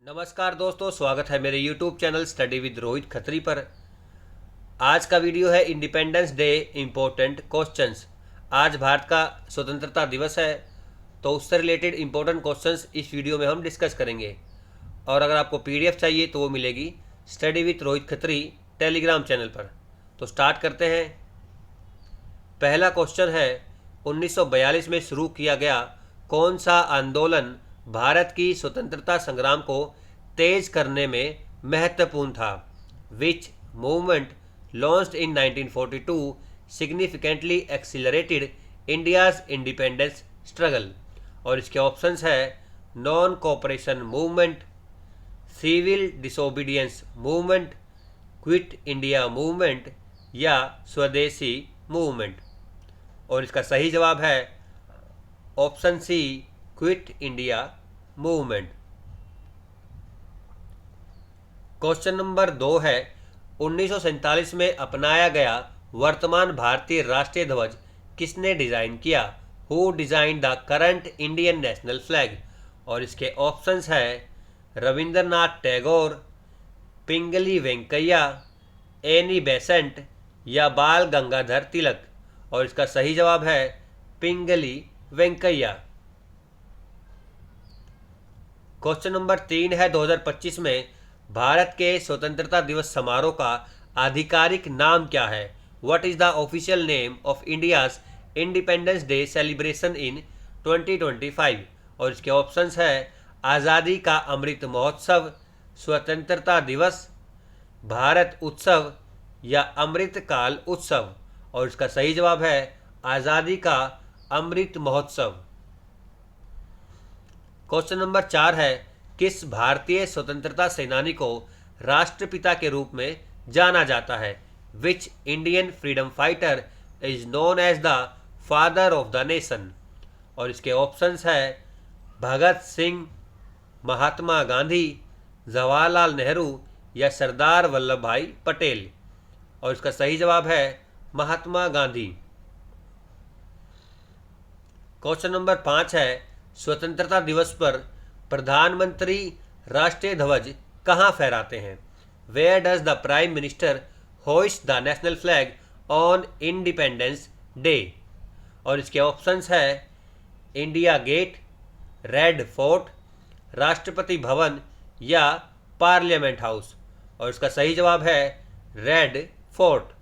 नमस्कार दोस्तों, स्वागत है मेरे YouTube channel study with Rohit Khatri पर। आज का वीडियो है इंडिपेंडेंस डे इम्पोर्टेंट क्वेश्चंस। आज भारत का स्वतंत्रता दिवस है, तो उससे रिलेटेड इम्पोर्टेंट क्वेश्चंस इस वीडियो में हम डिस्कस करेंगे। और अगर आपको PDF चाहिए तो वो मिलेगी study with Rohit Khatri Telegram channel पर। तो स्टार्ट करते हैं। पहला क्वेश्चन है, 1942 में शुरू किया गया कौन सा आंदोलन भारत की स्वतंत्रता संग्राम को तेज करने में महत्वपूर्ण था? Which movement launched in 1942 significantly accelerated India's independence struggle? और इसके ऑप्शंस है non cooperation movement, civil disobedience movement, quit India movement या स्वदेशी मूवमेंट। और इसका सही जवाब है option C, quit India movement. Question number 2 है, 1947 में अपनाया गया वर्तमान भारतीय राष्ट्रीय ध्वज किसने डिजाइन किया? Who design the current Indian national flag? और इसके ऑप्शंस है रविंद्रनाथ टैगोर, पिंगली वेंकैया, एनी बेसेंट या बाल गंगाधर तिलक। और इसका सही जवाब है पिंगली वेंकैया। क्वेश्चन नंबर 3 है, 2025 में भारत के स्वतंत्रता दिवस समारोह का आधिकारिक नाम क्या है? What is the official name of India's independence day celebration in 2025? और इसके ऑप्शंस है आज़ादी का अमृत महोत्सव, स्वतंत्रता दिवस, भारत उत्सव या अमृत काल उत्सव। और इसका सही जवाब है आज़ादी का अमृत महोत्सव। क्वेश्चन नंबर 4 है, किस भारतीय स्वतंत्रता सेनानी को राष्ट्रपिता के रूप में जाना जाता है? Which Indian freedom fighter is known as the father of the nation? और इसके ऑप्शंस है भगत सिंह, महात्मा गांधी, जवाहरलाल नेहरू या सरदार वल्लभ भाई पटेल। और इसका सही जवाब है महात्मा गांधी। क्वेश्चन नंबर 5 है, स्वतंत्रता दिवस पर प्रधानमंत्री राष्ट्रीय ध्वज कहाँ फहराते हैं? Where does the prime minister hoist the national flag on Independence Day? और इसके ऑप्शंस है India gate, red fort, Rashtrapati Bhavan या पार्लियामेंट हाउस। और इसका सही जवाब है रेड फोर्ट।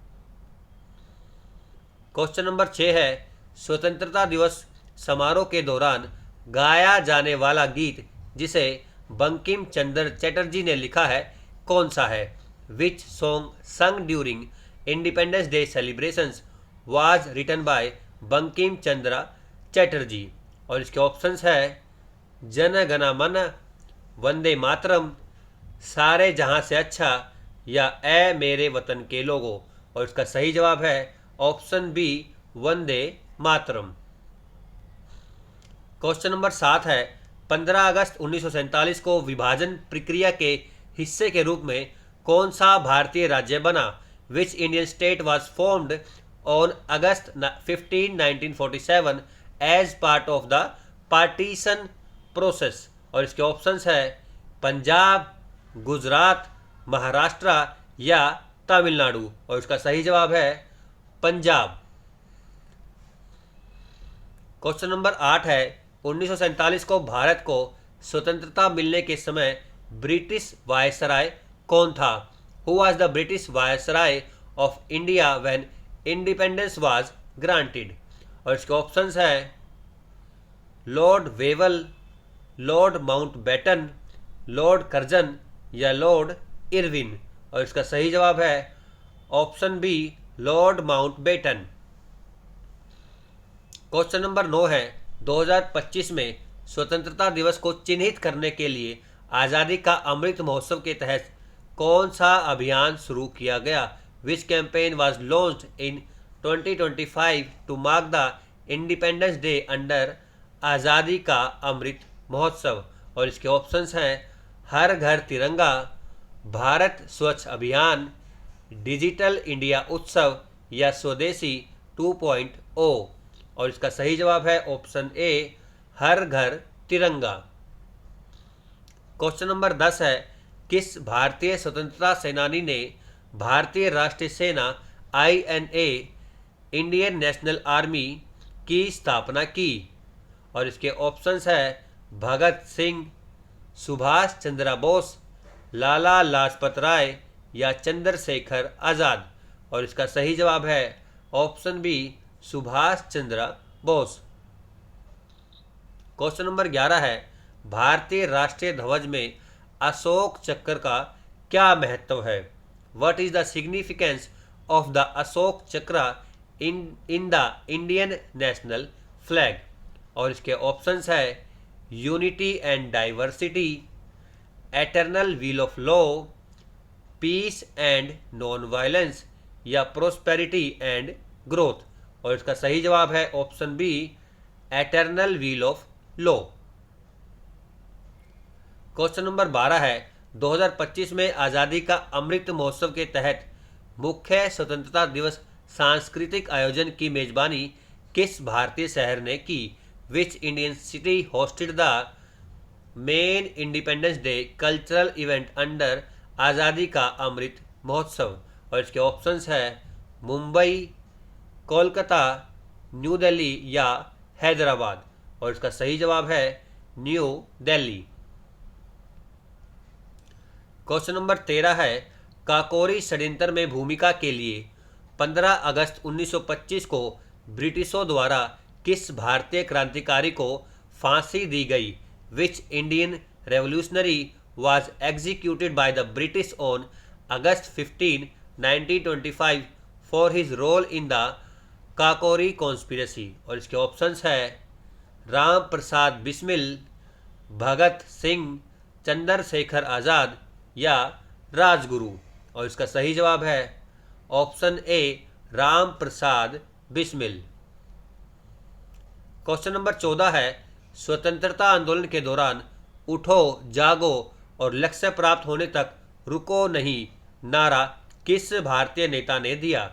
क्वेश्चन नंबर 6 है, स्वतंत्रता दिवस समारोह के दौरान गाया जाने वाला गीत जिसे बंकिम चंद्र चटर्जी ने लिखा है कौन सा है? Which song sung during independence day celebrations was written by Bankim Chandra Chatterjee? और इसके ऑप्शंस है जन गण मन, वंदे मातरम, सारे जहां से अच्छा या ए मेरे वतन के लोगों। और इसका सही जवाब है option B, Vande Mataram. Question number 7 है, 15 अगस्त 1947 को विभाजन प्रक्रिया के हिस्से के रूप में कौन सा भारतीय राज्य बना? Which Indian state was formed on August 15, 1947 as part of the partition process? और इसके ऑप्शंस है पंजाब, गुजरात, महाराष्ट्र या तमिलनाडु। और इसका सही जवाब है पंजाब। क्वेश्चन नंबर 8 है, 1947 को भारत को स्वतंत्रता मिलने के समय ब्रिटिश वायसराय कौन था? Who was the British viceroy of India when independence was granted? और इसके ऑप्शंस है Lord Wavell, Lord Mountbatten, Lord Curzon या लॉर्ड इरविन। और इसका सही जवाब है option B, Lord Mountbatten. Question number 9 है, 2025 में स्वतंत्रता दिवस को चिन्हित करने के लिए आज़ादी का अमृत महोत्सव के तहत कौन सा अभियान शुरू किया गया? Which campaign was launched in 2025 to mark the independence day under Azadi ka Amrit महोत्सव? और इसके ऑप्शंस हैं हर घर तिरंगा, भारत स्वच्छ अभियान, डिजिटल इंडिया उत्सव या स्वदेशी 2.0। और इसका सही जवाब है ऑप्शन ए, हर घर तिरंगा। क्वेश्चन नंबर 10 है, किस भारतीय स्वतंत्रता सेनानी ने भारतीय राष्ट्रीय सेना INA इंडियन नेशनल आर्मी की स्थापना की? और इसके ऑप्शंस है भगत सिंह, सुभाष चंद्र बोस, लाला लाजपत राय या चंद्रशेखर आज़ाद। और इसका सही जवाब है option B, Subhash Chandra Bose. Question number 11 है, भारतीय राष्ट्रीय ध्वज में अशोक चक्र का क्या महत्व है? What is the significance of the Ashoka Chakra in the Indian national flag? और इसके ऑप्शंस है unity and diversity, eternal wheel of law, peace and non violence या प्रोस्पेरिटी एंड ग्रोथ। और इसका सही जवाब है option B, eternal wheel of law. Question number 12 है, 2025 में आज़ादी का अमृत महोत्सव के तहत मुख्य स्वतंत्रता दिवस सांस्कृतिक आयोजन की मेजबानी किस भारतीय शहर ने की? Which Indian city hosted the main independence day cultural event under Azadi ka Amrit महोत्सव? और इसके ऑप्शंस है मुंबई, कोलकाता, न्यू दिल्ली या हैदराबाद। और इसका सही जवाब है न्यू दिल्ली। क्वेश्चन नंबर 13 है, काकोरी षड्यंत्र में भूमिका के लिए 15 अगस्त 1925 को ब्रिटिशों द्वारा किस भारतीय क्रांतिकारी को फांसी दी गई? Which Indian revolutionary was executed by the British on August 15, 1925 for his role in the Kakori conspiracy? और इसके ऑप्शंस है राम प्रसाद बिस्मिल, भगत सिंह, चंद्रशेखर आज़ाद या राजगुरु। और इसका सही जवाब है option A, Ram Prasad Bismil. Question number 14 है, स्वतंत्रता आंदोलन के दौरान उठो जागो और लक्ष्य प्राप्त होने तक रुको नहीं नारा किस भारतीय नेता ने दिया?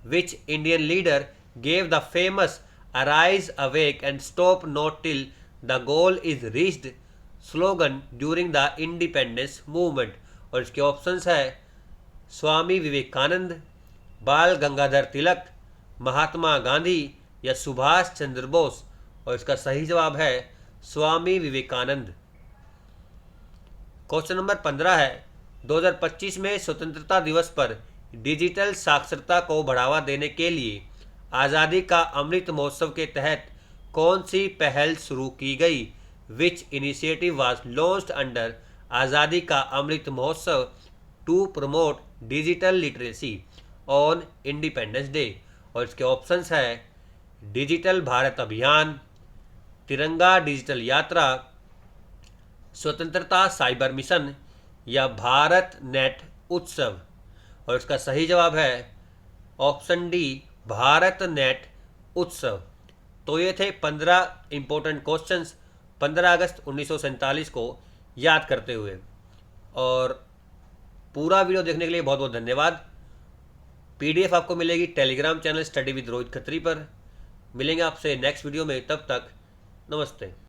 Which Indian leader gave the famous arise awake and stop not till the goal is reached slogan during the independence movement? और इसके ऑप्शंस है स्वामी विवेकानंद, बाल गंगाधर तिलक, महात्मा गांधी या सुभाष चंद्र बोस। और इसका सही जवाब है स्वामी विवेकानंद। क्वेश्चन नंबर 15 है, 2025 में स्वतंत्रता दिवस पर डिजिटल साक्षरता को बढ़ावा देने के लिए आज़ादी का अमृत महोत्सव के तहत कौन सी पहल शुरू की गई? Which initiative was launched under Azadi ka Amrit Mahotsav to promote digital literacy on Independence Day? और इसके ऑप्शंस है डिजिटल भारत अभियान, तिरंगा डिजिटल यात्रा, स्वतंत्रता साइबर मिशन या भारत नेट उत्सव। और इसका सही जवाब है ऑप्शन डी, भारत नेट उत्सव। तो ये थे 15 इंपॉर्टेंट क्वेश्चंस 15 अगस्त 1947 को याद करते हुए। और पूरा वीडियो देखने के लिए बहुत बहुत धन्यवाद। PDF आपको मिलेगी Telegram channel study with Rohit Khatri पर। मिलेंगे आपसे नेक्स्ट वीडियो में, तब तक नमस्ते।